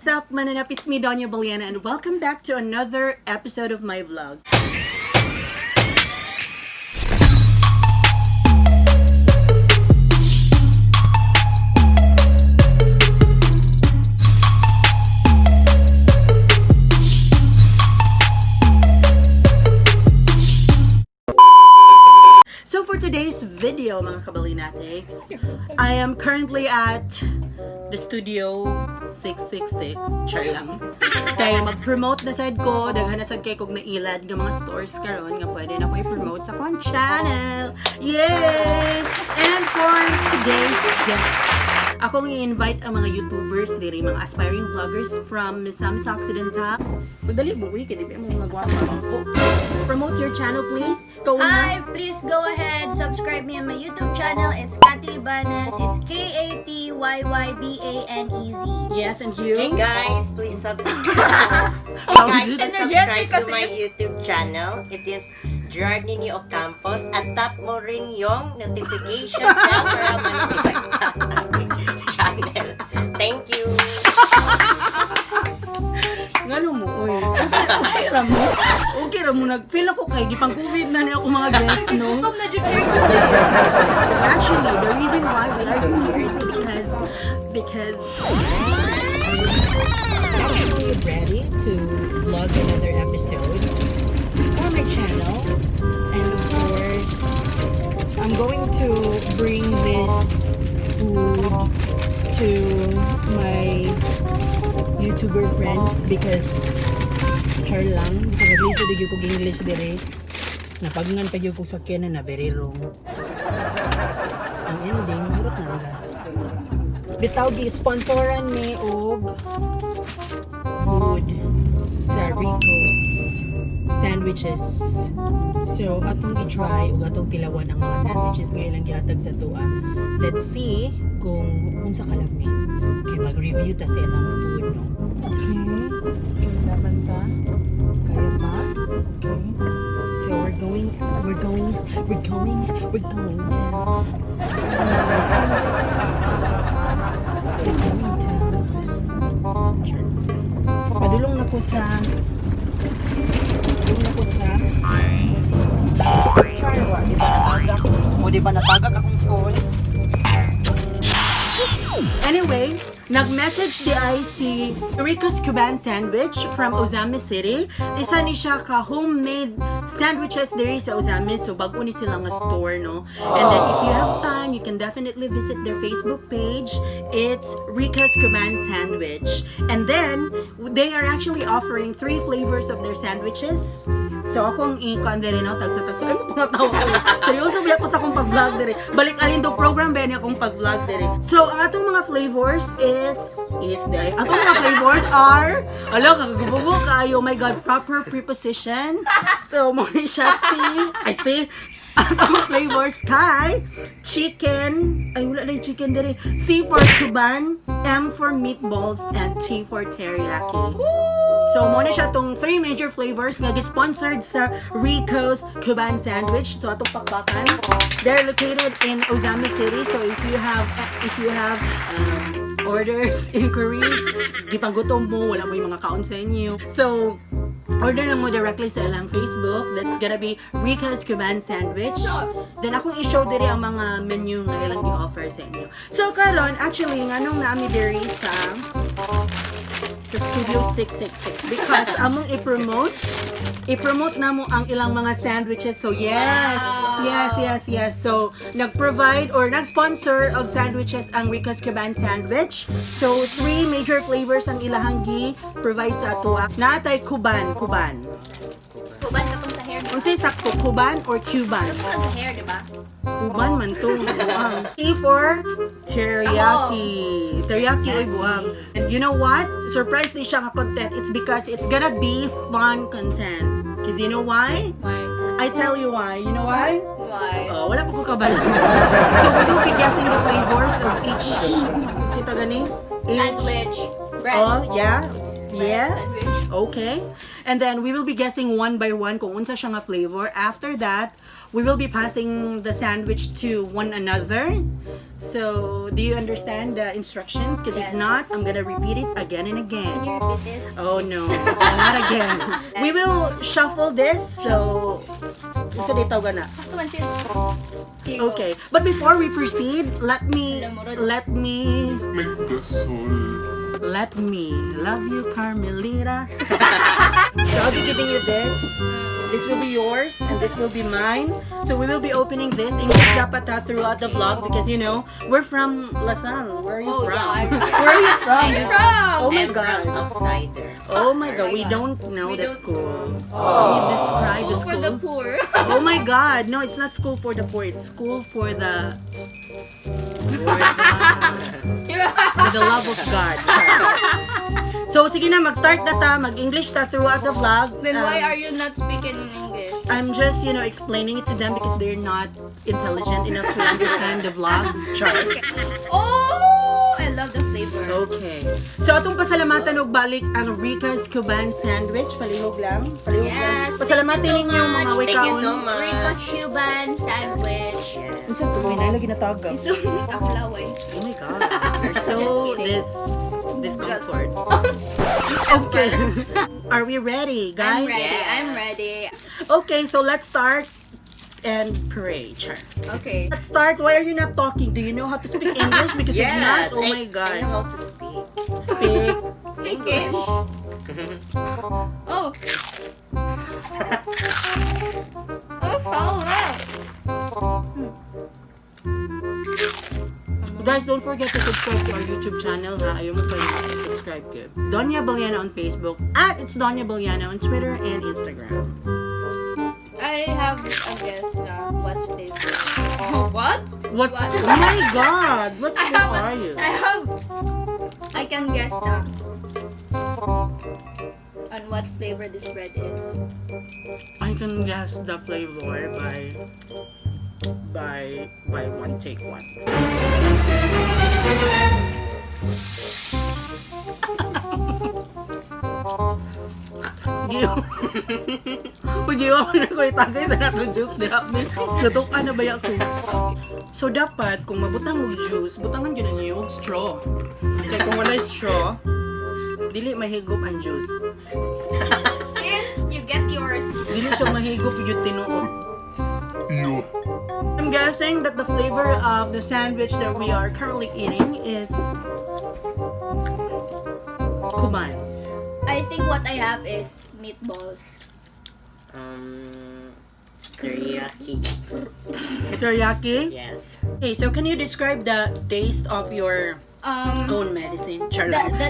What's up, mananap? It's me, Donya Baliana, and welcome back to another episode of my vlog. So for today's video, mga Kabalyenatics, I am currently at the studio 666. Char lang. Kaya mag-promote na sad ko, daghan na sad kay kog nailad ng mga stores karon nga pwede na ko i-promote sa akong channel. Yay! And for today's guest, akong i-invite ang mga YouTubers diri, mga aspiring vloggers from Misamis Occidental. Pagdali mo, uy, kaya di ba mga gwapa. Promote your channel, please. Go Hi, please go ahead, subscribe me on my YouTube channel. It's Kati Ibanez. It's KATYYBANEZ. Yes, and you? Hey guys, please subscribe. Sounds Please subscribe to my YouTube channel. It is Journey of Campus. At tap mo rin yung notification bell para ma-notify ka sa aking channel. Thank you. Ngano mo, oy. Okay ra mo. Okay ra mo. Nag-feel ako kay gipang COVID na niya ako mga guests, no? Gutom na dyan kayo kasi. So actually, the reason why we are here is because I'm actually ready to vlog another episode for my channel, and of course, I'm going to bring this food to my YouTuber friends because char lang sa naglisod digyo kog English dire napagngan pa gyud kog sakyan na very wrong ang ending murot na gas bitaw gi sponsoran ni og food sa Rico's sandwiches, so atong i-try ug atong tilawan ang mga sandwiches nga ilang gihatag sa tuwa. Let's see kung unsa kalami kay mag-review ta sa ilang food, no? Okay, laban ta kaya pa. Okay, so we're going down padulong na ko sa Charwa, di ba natagak? O di ba natagak akong phone? Anyway, nag-message di ay si Rico's Cuban Sandwich from Ozamis City. Isa ni siya ka homemade sandwiches diri sa Ozamis. So bago ni sila nga store, no? And then if you have time, you can definitely visit their Facebook page. It's Rico's Cuban Sandwich. And then, they are actually offering 3 flavors of their sandwiches. So akong i-con diri no tagsa-tagsa ay mo tawo ko. Seryoso ba ako sa akong pag-vlog diri. Balik alin do program ba ni akong pag-vlog diri. So ang atong mga flavors is day. Atong mga flavors are kagagubugo kayo. Oh my god, proper preposition. So mo ni siya see atong flavors kay chicken, ay wala na yung chicken diri. C for Cuban, M for meatballs, and T for teriyaki. So, muna siya tong 3 major flavors na sponsored sa Rico's Cuban Sandwich. So, atong pakbakan. They're located in Ozamis City. So, if you have orders, inquiries, gipanggutom mo, wala mo yung mga kaon sa inyo. So, order lang mo directly sa ilang Facebook. That's gonna be Rico's Cuban Sandwich. Then, akong i-show diri ang mga menu na ilang i-offer sa inyo. So, karon actually, nganong naami diri sa Studio 666 because among i-promote na mo ang ilang mga sandwiches. So yes. So nag-provide or nag-sponsor of sandwiches ang Rico's Cuban Sandwich. So 3 major flavors ang ilahang gi-provide sa ato. Naatay Cuban Kuban ka tong sa hair, di ba? unsay sakto, Cuban or Cuban? Ito ka sa hair, di ba? Cuban man to, buang. T for teriyaki. Teriyaki ay buang. And you know what? Surprise ni siya ka content. It's because it's gonna be fun content. Because you know why? Why? I tell you why. You know why? Why? Oh, wala po ko kabalo. So we will be guessing the flavors of each. Sita gani? Sandwich. Bread. Oh, yeah. Bread Yeah. Sandwich. Okay. And then we will be guessing one by one kung unsa siya nga flavor. After that, we will be passing the sandwich to one another. So, do you understand the instructions? Because if Yes. not, I'm gonna repeat it again and Can again. you repeat it? Oh no, not again. We will shuffle this, so... Gusto dito ka na. Sakto man sis. Here you go. Okay, but before we proceed, let me Make the soul. love you, Carmelita. So I'll be giving you this. This will be yours, and this will be mine. So we will be opening this. English dapat throughout the vlog because you know we're from Lasal. Where are you Oh, from? yeah, Where are you from? I'm from. Oh my I'm God. from outsider. Oh my God. We God. don't know We the don't school. Can you describe the For the school? poor. Oh my God. No, it's not school for the poor. It's school for the love of God. So, sige na, mag-start na ta. Mag-English ta throughout the vlog. Then why are you not speaking in English? I'm just, you know, explaining it to them because they're not intelligent enough to understand the vlog. Char. Oh, I love the flavor. Okay. So, atong pasalamatan og balik ang Rica's Cuban Sandwich. Palihog lang. Palihog lang. Yes, Pasalamatin thank you so ninyo mga much. Thank you wikaon. so much. Rico's Cuban sandwich. Yes. Unsa to? May lagi natagam. It's so kakulaway. Oh my God. You're so Just kidding. discomfort. Okay. Are we ready, guys? I'm ready. Yeah. I'm ready. Okay, so let's start and pray. Char. Okay. Let's start. Why are you not talking? Do you know how to speak English? Because if not, Yes. oh my I know God. how to speak. Speak. English. Oh. Oh, follow. Guys, don't forget to subscribe to our YouTube channel, ha? Ayaw mo pa rin subscribe ko. Donya Balyana on Facebook. At it's Donya Balyana on Twitter and Instagram. I have a guess now. What's flavor? What? What? What? Oh my God! What I who have. are you? I can guess now. On what flavor this bread is. I can guess the flavor by one take one. Giyo. Pag-iwa ko na ko itagay sa nato juice dira mi. Natukan na ba ya ko? So dapat kung mabutang mo juice, butangan gyud niyo og straw. Kay kung wala straw, dili mahigop ang juice. Sis, you get yours. Dili siya mahigop gyud tinuod. Yo. I'm guessing that the flavor of the sandwich that we are currently eating is Kuban. I think what I have is meatballs. Teriyaki. Teriyaki? Yes. Okay, so can you describe the taste of your own medicine? The, Charlotte. the,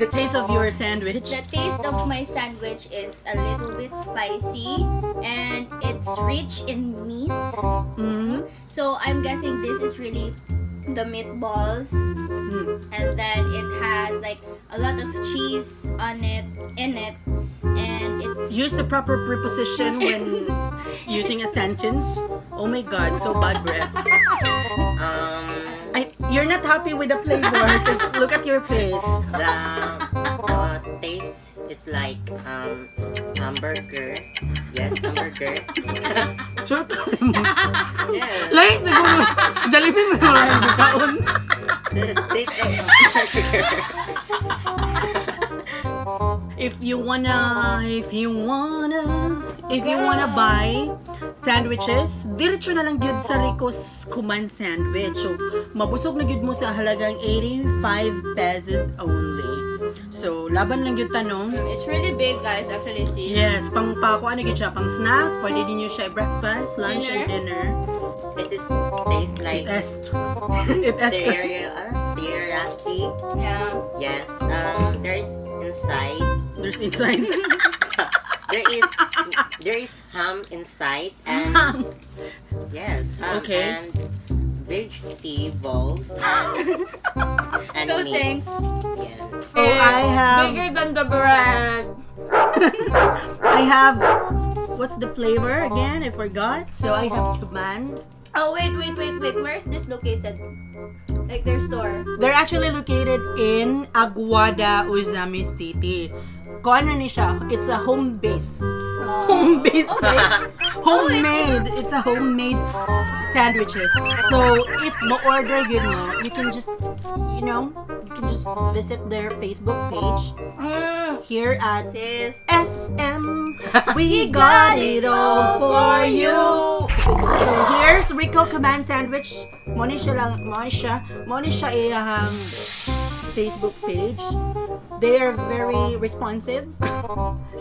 The taste of your sandwich? the taste of my sandwich is a little bit spicy and it's rich in meat. Mm-hmm. So I'm guessing this is really the meatballs, Mm. and then it has like a lot of cheese on it, and it's Use the proper preposition when using a sentence. Oh my God, so bad breath. You're not happy with the flavor because look at your face. The taste, it's like hamburger. Yes, hamburger. Sure. Yes. Like, siguro, Jollibee mo sa mga bitaon. This taste of hamburger. If you wanna buy sandwiches, diretso na lang gyud sa Rico's Cuban Sandwich. So, mabusog na gyud mo sa halagang 85 pesos only. So, laban lang gyud tanong. it's really big, guys. Actually, see. Yes, pang ano gyud siya, pang snack, pwede din yun siya breakfast, lunch, and dinner. It is taste like It is. teriyaki. Yeah. Yes. There's inside. There's inside. There is ham inside and yes, ham Okay. and vegetables and No meat. thanks. Yes. So, I have, than the bread. what's the flavor again? I forgot. So, I have Cuban. Oh wait. Where is this located? Like their store. They're actually located in Aguada, Ozami City. Kung ano ni siya, it's a home base. home based, Oh, homemade. It's a homemade sandwiches. So if mo-order yun mo, you can just visit their Facebook page here at Sis. SM. We got it all for you. So here's Rico Command Sandwich. Moni siya iyahang Facebook page. They are very responsive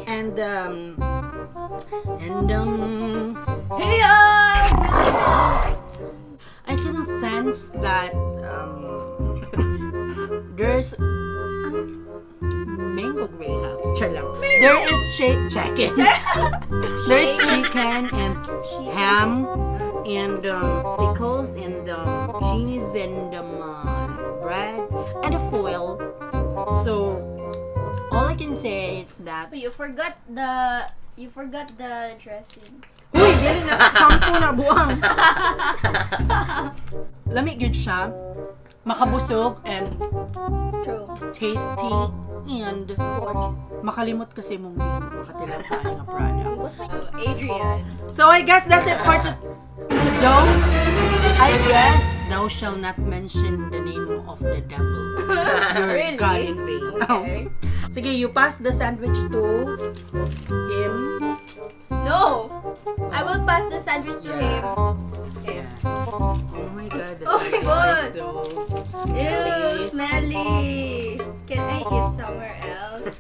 and Hey, I can sense that there's mango graham. Char lang. There is chicken. There's chicken and ham and pickles and cheese and bread and a foil. So all I can say is that You forgot the dressing. uy, dili na sampo na buwang. Lamig good siya. Makabusog and True. tasty and Gorgeous. makalimot kasi mong makatilang tayo nga prana. What's my Adrian? So I guess that's it for today. I guess thou shall not mention the name of the devil. Your Really? God in vain. Okay. Sige, you pass the sandwich to him. No! I will pass the sandwich to him. Okay. Oh my God. the Oh my sandwich God. is so Ew, smelly. smelly. Can I eat somewhere else?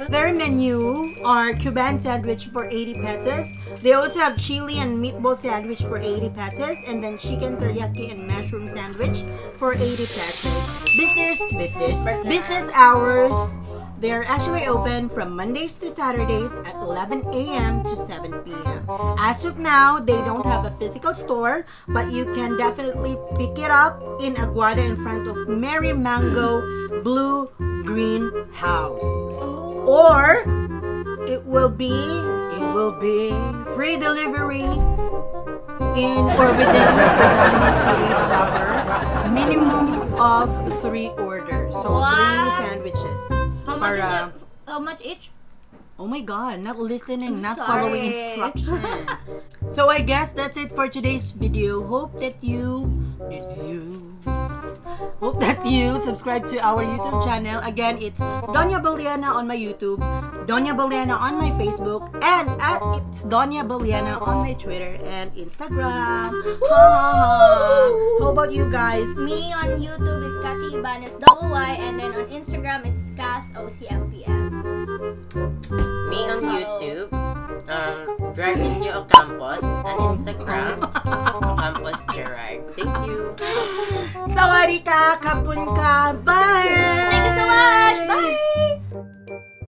Their menu are Cuban sandwich for 80 pesos. They also have chili and meatball sandwich for 80 pesos. And then chicken teriyaki and mushroom sandwich for 80 pesos. Business hours. They're actually open from Mondays to Saturdays at 11 a.m. to 7 p.m. As of now, they don't have a physical store, but you can definitely pick it up in Aguada in front of Mary Mango Blue Green House. Or it will be free delivery in or within Rizal City proper. Minimum of 3 orders. So Wow. 3 sandwiches. How much each? Oh my God, not listening, not Sorry. following instructions. So I guess that's it for today's video. Hope that you subscribe to our YouTube channel. Again, it's Doña Baliana on my YouTube, Doña Baliana on my Facebook, and it's Doña Baliana on my Twitter and Instagram. How about you guys? Me on YouTube, it's Kathy Ibanez Y, and then on Instagram, it's Kath OCMPS. Me on YouTube, Driving You Campus, on Instagram, Campus Gerard. Thank you. Sawadee ka, kapun ka, bye!